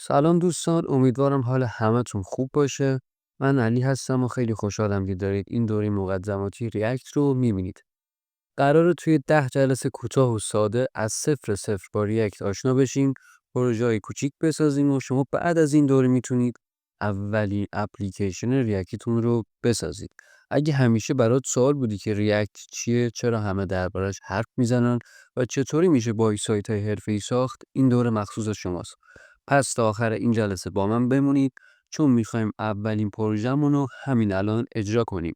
سلام دوستان، امیدوارم حال همتون خوب باشه. من علی هستم و خیلی خوشحالم که دارید این دوره مقدماتی ریاکت رو میبینید. قراره توی 10 جلسه کوتاه و ساده از صفر با ریاکت آشنا بشیم، پروژه‌های کوچیک بسازیم و شما بعد از این دوره میتونید اولین اپلیکیشن ریاکتتون رو بسازید. اگه همیشه برات سوال بودی که ریاکت چیه، چرا همه دربارش حرف میزنن و چطوری میشه با سایت‌های حرفه‌ای ساخت، این دوره مخصوص شماست. پس تا آخر این جلسه با من بمونید چون میخوایم اولین پروژه‌مون رو همین الان اجرا کنیم.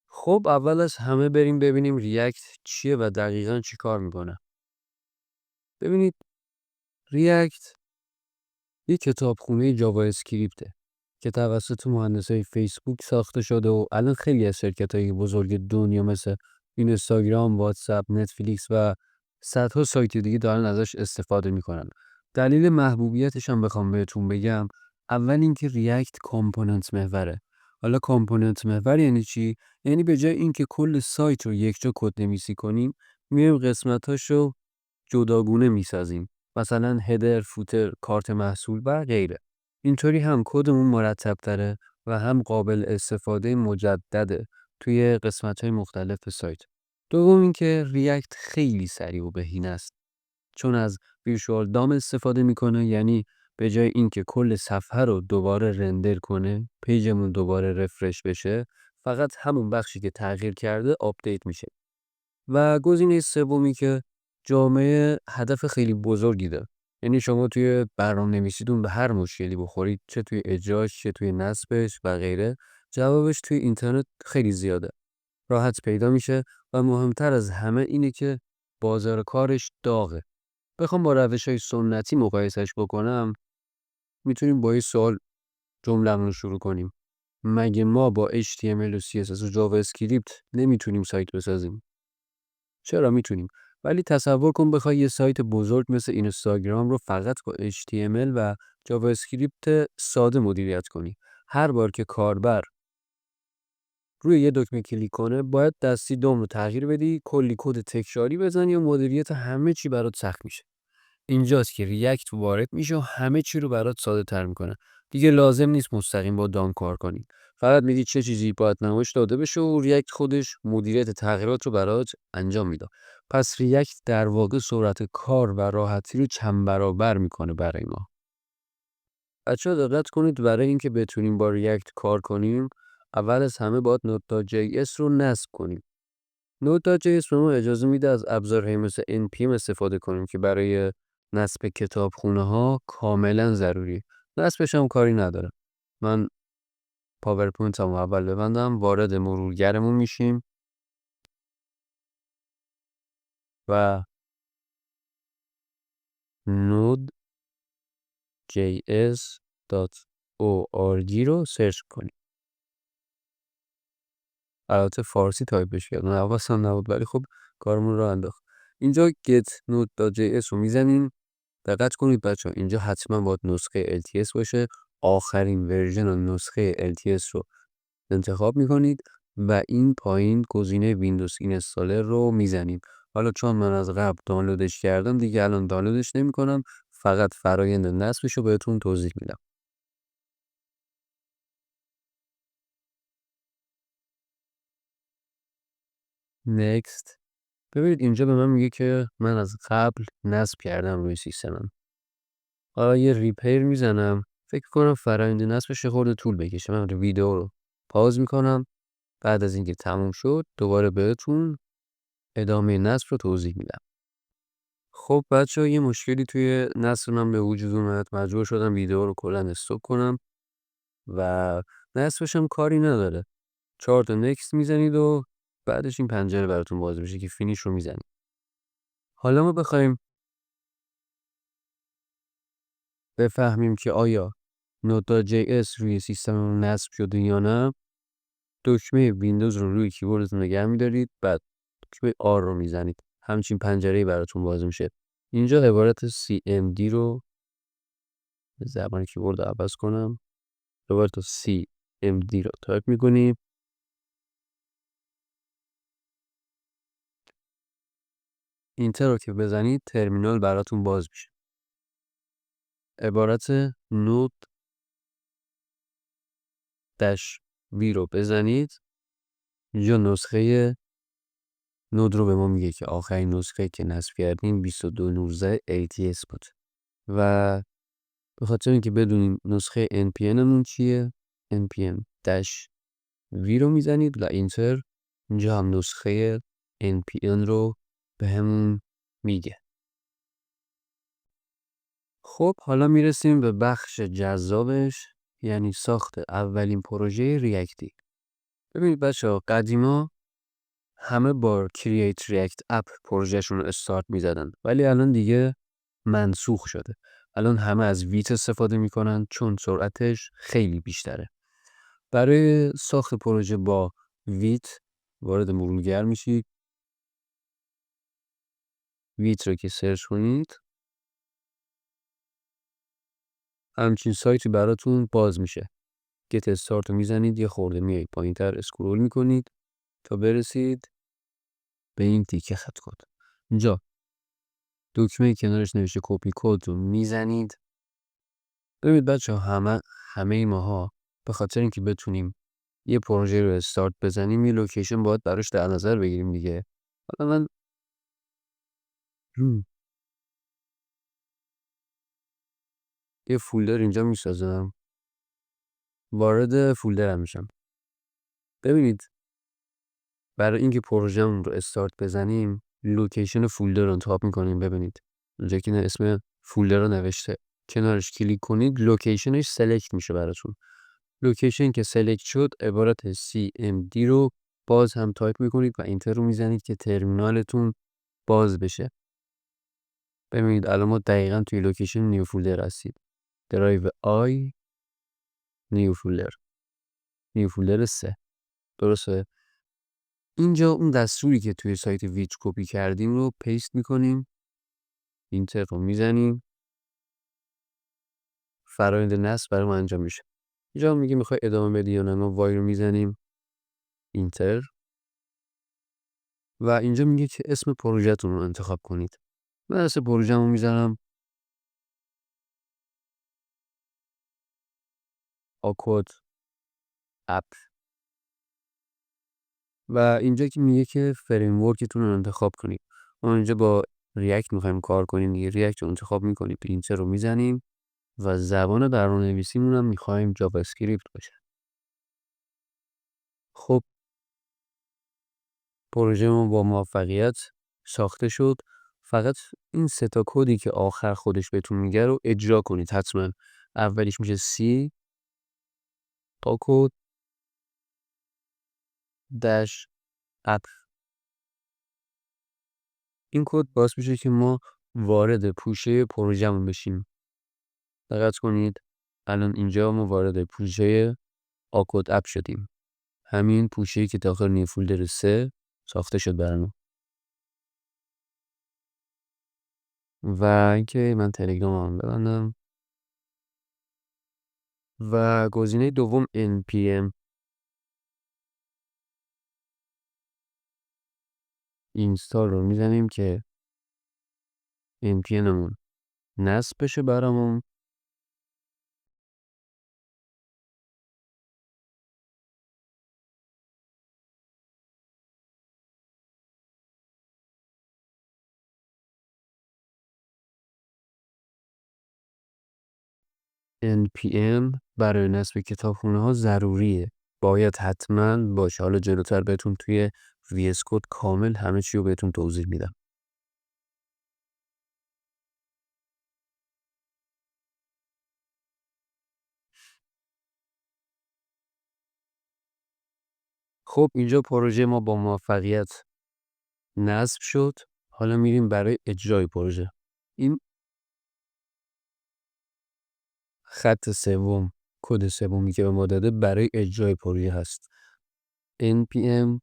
خب اول از همه بریم ببینیم ریاکت چیه و دقیقاً چی کار میکنه. ببینید، ریاکت یه کتابخونه جاوا اسکریپته که توسط مهندسای فیسبوک ساخته شده و الان خیلی از شرکت‌های بزرگ دنیا مثل اینستاگرام، واتساپ، نتفلیکس و صدها سایت دیگه دارن ازش استفاده میکنن. دلیل محبوبیتش هم بخوام بهتون بگم، اول اینکه ریاکت کامپوننت محوره. حالا کامپوننت محور یعنی چی؟ یعنی به جای اینکه کل سایت رو یکجا کدنویسی کنیم، میایم قسمتاشو جداگونه میسازیم. مثلا هدر، فوتر، کارت محصول و غیره. اینطوری هم کدمون مرتب تره و هم قابل استفاده مجدده توی قسمت‌های مختلف سایت. دوم اینکه ریاکت خیلی سریع و بهینه است. چون از ویژوال دام استفاده میکنه، یعنی به جای اینکه کل صفحه رو دوباره رندر کنه، پیجمون دوباره رفرش بشه، فقط همون بخشی که تغییر کرده آپدیت میشه. و گزینه سومی که جامعه هدف خیلی بزرگی داره. یعنی شما توی برنامه‌نویسیتون به هر مشکلی بخورید، چه توی اجراش، چه توی نصبش و غیره، جوابش توی اینترنت خیلی زیاده. راحت پیدا میشه و مهمتر از همه اینه که بازار کارش داغه. بخوام با روش‌های سنتی مقایسش بکنم، میتونیم با یه سوال جمله‌مون رو شروع کنیم. مگه ما با HTML و CSS و جاوا اسکریپت نمیتونیم سایت بسازیم؟ چرا میتونیم. ولی تصور کن بخوای یه سایت بزرگ مثل اینستاگرام رو فقط با HTML و جاوا اسکریپت ساده مدیریت کنی. هر بار که کاربر روی یه دکمه کلیک کنه، باید دستی دوم رو تغییر بدی، کلی کد تکراری بزنی و مدیریت همه چی برات سخت میشه. اینجاست که ریاکت وارد میشه و همه چی رو برات ساده تر میکنه. دیگه لازم نیست مستقیم با دام کار کنی. فقط میگی چه چیزی باید نمایش داده بشه و ریاکت خودش مدیریت تغییرات رو برات انجام میده. پس ریاکت در واقع سرعت کار و راحتی رو چند برابر میکنه برای ما. بچه‌ها دقت کنید، برای اینکه بتونیم با ریاکت کار کنیم، اول از همه باید Node.js رو نصب کنیم. Node.js به ما اجازه میده از ابزارهایی مثل npm استفاده کنیم که برای نصب کتابخونه‌ها کاملا ضروری. نصبش هم کاری نداره. من پاورپوینت هم اول ببندم، وارد مرورگرمون میشیم و node.js.org رو سرچ کنیم. البته فارسی تایپش کردم، حواسم نبود ولی خب کارمون رو انداخت. اینجا get node.js رو میزنیم. دقت کنید بچه‌ها، اینجا حتما باید نسخه LTS باشه. آخرین ورژن و نسخه LTS رو انتخاب میکنید و این پایین گزینه ویندوز اینستالر رو میزنید. حالا چون من از قبل دانلودش کردم، دیگه الان دانلودش نمیکنم، فقط فرایند نصبش رو بهتون توضیح میدم. Next. ببینید اینجا به من میگه که من از قبل نصب کردم روی سیستمم. حالا یه ریپیر میزنم. فکر کنم فرآیند نصبش یه خورده طول بکشه. من ویدیو رو پاز میکنم. بعد از اینکه تموم شد دوباره بهتون ادامه نصب رو توضیح میدم. خب بچه‌ها، یه مشکلی توی نصبم به وجود اومد. مجبور شدم ویدیو رو کلا استاپ کنم و نصبش هم کاری نداره. 4 تا نکست میزنید و بعدش این پنجره براتون باز میشه که فینیش رو میزنید. حالا ما بخوایم بفهمیم که آیا Node.js روی سیستممون نصب شده یا نه، دکمه ویندوز رو روی کیبوردتون نگه می‌دارید، بعد دکمه R رو میزنید. همچین پنجره‌ای براتون باز میشه. اینجا عبارت cmd رو به زبان کیبورد عوض کنم. عبارت cmd رو تایپ می‌کنیم اینتر رو که بزنید ترمینال براتون باز میشه. عبارت نود دش وی رو بزنید. اینجا نسخه نود رو به ما میگه که آخرین نسخه که نصب کردیم 2219 ATS بود و به خاطر اینکه بدونیم نسخه NPN مون چیه NPM دش وی رو میزنید و اینتر اینجا هم نسخه NPN رو به همون میگه. خب حالا میرسیم به بخش جذابش، یعنی ساخت اولین پروژه ریاکتی. ببینید بچه‌ها، قدیما همه با کرییت ریاکت اپ پروژهشون رو استارت میزدن، ولی الان دیگه منسوخ شده. الان همه از ویت استفاده میکنن چون سرعتش خیلی بیشتره. برای ساخت پروژه با ویت وارد مرورگر میشید. ویت رو که سرچ کنید همچین سایتی براتون باز میشه. گت استارت رو میزنید، یه خورده میایید پایینتر اسکرول میکنید تا برسید به این تیکه خط کد. اینجا دکمه کنارش نوشته کپی کد رو میزنید. ببینید بچه ها، همه ماها به خاطر اینکه بتونیم یه پروژه رو استارت بزنیم یه لوکیشن باید براش در نظر بگیریم دیگه. حالا من یه فولدر اینجا میسازم، وارد فولدرم میشم. ببینید برای اینکه پروژه‌مون رو استارت بزنیم لوکیشن فولدر رو انتخاب میکنیم. ببینید اونجا که اسم فولدر رو نوشته، کنارش کلیک کنید لوکیشنش سلکت میشه براتون. لوکیشن که سلکت شد عبارت CMD رو باز هم تایپ میکنید و اینتر رو میزنید که ترمینالتون باز بشه. ببینید الان ما دقیقاً توی لوکیشن نیو فولدر هستید. درایو آی نیو فولدر 3 درسته. اینجا اون دستوری که توی سایت ویچ کپی کردیم رو پیست میکنیم، اینتر رو میزنیم، فرآیند نصب برای ما انجام میشه. اینجا میگه میخوای ادامه بدی یا نه، ما وای رو میزنیم اینتر و اینجا میگه که اسم پروژه‌تون رو انتخاب کنید. من اسم پروژه‌مو میذارم آکود اپ و اینجا که میگه که فریم ورکتون رو انتخاب کنید. ما اینجا با ریاکت میخوایم کار کنیم دیگه، ریاکت رو انتخاب میکنیم، اینتر رو میزنیم و زبان برنامه‌نویسیمون هم میخوایم جاوا اسکریپت باشه. خب پروژه ما با موفقیت ساخته شد. فقط این 3 تا کدی که آخر خودش بهتون میگه رو اجرا کنید حتما. اولیش میشه C آکود دش اپ. این کد باعث میشه که ما وارد پوشه پروژه‌مون بشیم. دقت کنید الان اینجا ما وارد پوشه آکود اپ شدیم. همین پوشه‌ای که داخل نیو فولدر 3 ساخته شد برامون. و اینکه من تلگرامم ببندم و گزینه دوم npm اینستال رو میزنیم که npmمون نصب بشه برامون. npm برای نصب کتابخونه ها ضروریه، باید حتما باشه. حالا جلوتر بهتون توی VS Code کامل همه چی رو بهتون توضیح میدم. خب اینجا پروژه ما با موفقیت نصب شد. حالا میریم برای اجرای پروژه. این خط سوم، کد سومی که به ما داده برای اجرای پروژه هست. npm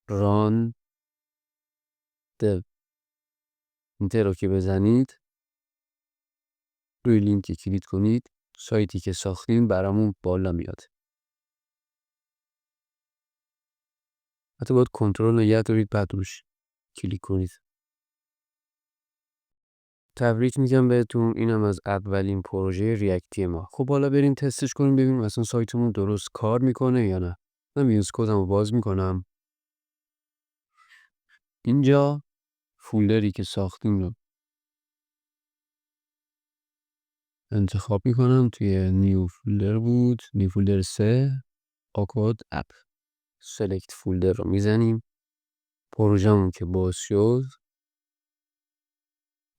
run dev. اینتر رو که بزنید روی لینکی کلیک کنید، سایتی که ساختیم برامون بالا میاد. حتی باید کنترل نگه دارید بعد روش کلیک کنید. تبریک میگم بهتون، اینم از اولین پروژه ریاکتی ما. خب حالا بریم تستش کنیم ببینیم اصلا سایتمون درست کار میکنه یا نه. من ویوز کدمو باز میکنم. اینجا فولدری که ساختیم رو انتخاب میکنم. توی نیو فولدر بود، نیو فولدر 3 آکاد اپ. سلکت فولدر رو میزنیم. پروژمون که باز شد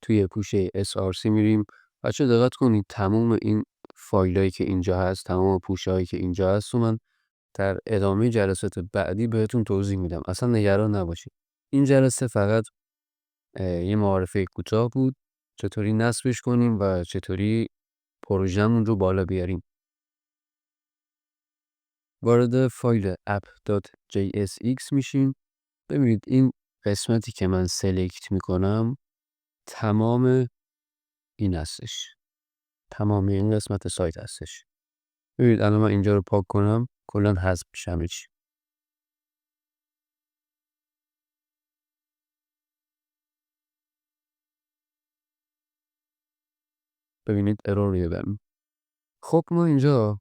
توی پوشه src میریم. بچه دقت کنید تمام این فایلایی که اینجا هست، تمام پوشه هایی که اینجا هست و من در ادامه جلسات بعدی بهتون توضیح میدم، اصلا نگران نباشید. این جلسه فقط یه معارفه کوتاه بود چطوری نصبش کنیم و چطوری پروژمون رو بالا بیاریم. وارد فایل app.jsx میشیم. ببینید این قسمتی که من سلکت میکنم تمام این هستش، تمام این قسمت سایت هستش. ببینید الان من اینجا رو پاک کنم کلا حذف میشه همه چی. ببینید ارور میاد. خب ما اینجا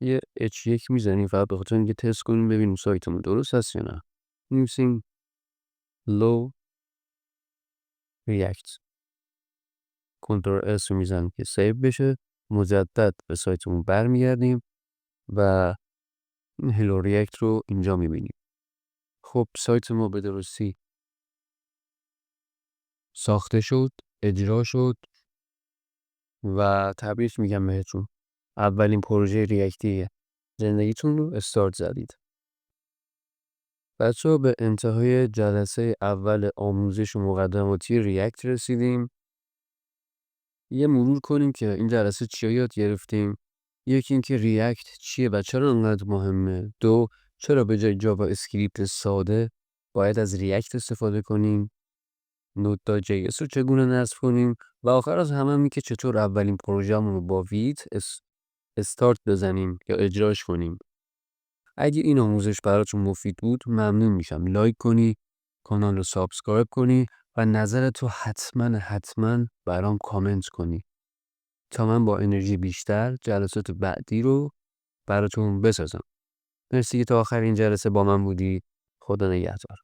یه h1 میزنیم فقط به خاطر اینکه تست کنیم ببینیم سایتمون درست هست یا نه. می‌نویسیم low react، کنترل اس رو میزنیم که سیو بشه. مجدد به سایتمون برمیگردیم و این هلو ریاکت رو اینجا میبینیم. خب سایت ما به درستی ساخته شد، اجرا شد و تبریک میگم بهتون، اولین پروژه ریاکتی زندگیتون رو استارت زدید. بچه‌ها به انتهای جلسه اول آموزش و مقدماتی ریاکت رسیدیم. یه مرور کنیم که این جلسه چیا یاد گرفتیم. یکی اینکه ریاکت چیه و چرا انقدر مهمه. 2 چرا به جای جاوا اسکریپت ساده باید از ریاکت استفاده کنیم. Node.js رو چگونه نصب کنیم و آخر از همه این که چطور اولین پروژه‌مون رو با ویت استارت بزنیم یا اجراش کنیم. اگه این آموزش براتون مفید بود ممنون میشم لایک کنی، کانال رو سابسکرایب کنی و نظرتو حتما برام کامنت کنی تا من با انرژی بیشتر جلسات بعدی رو براتون بسازم. مرسی که تا آخر این جلسه با من بودی. خدا نگهدار.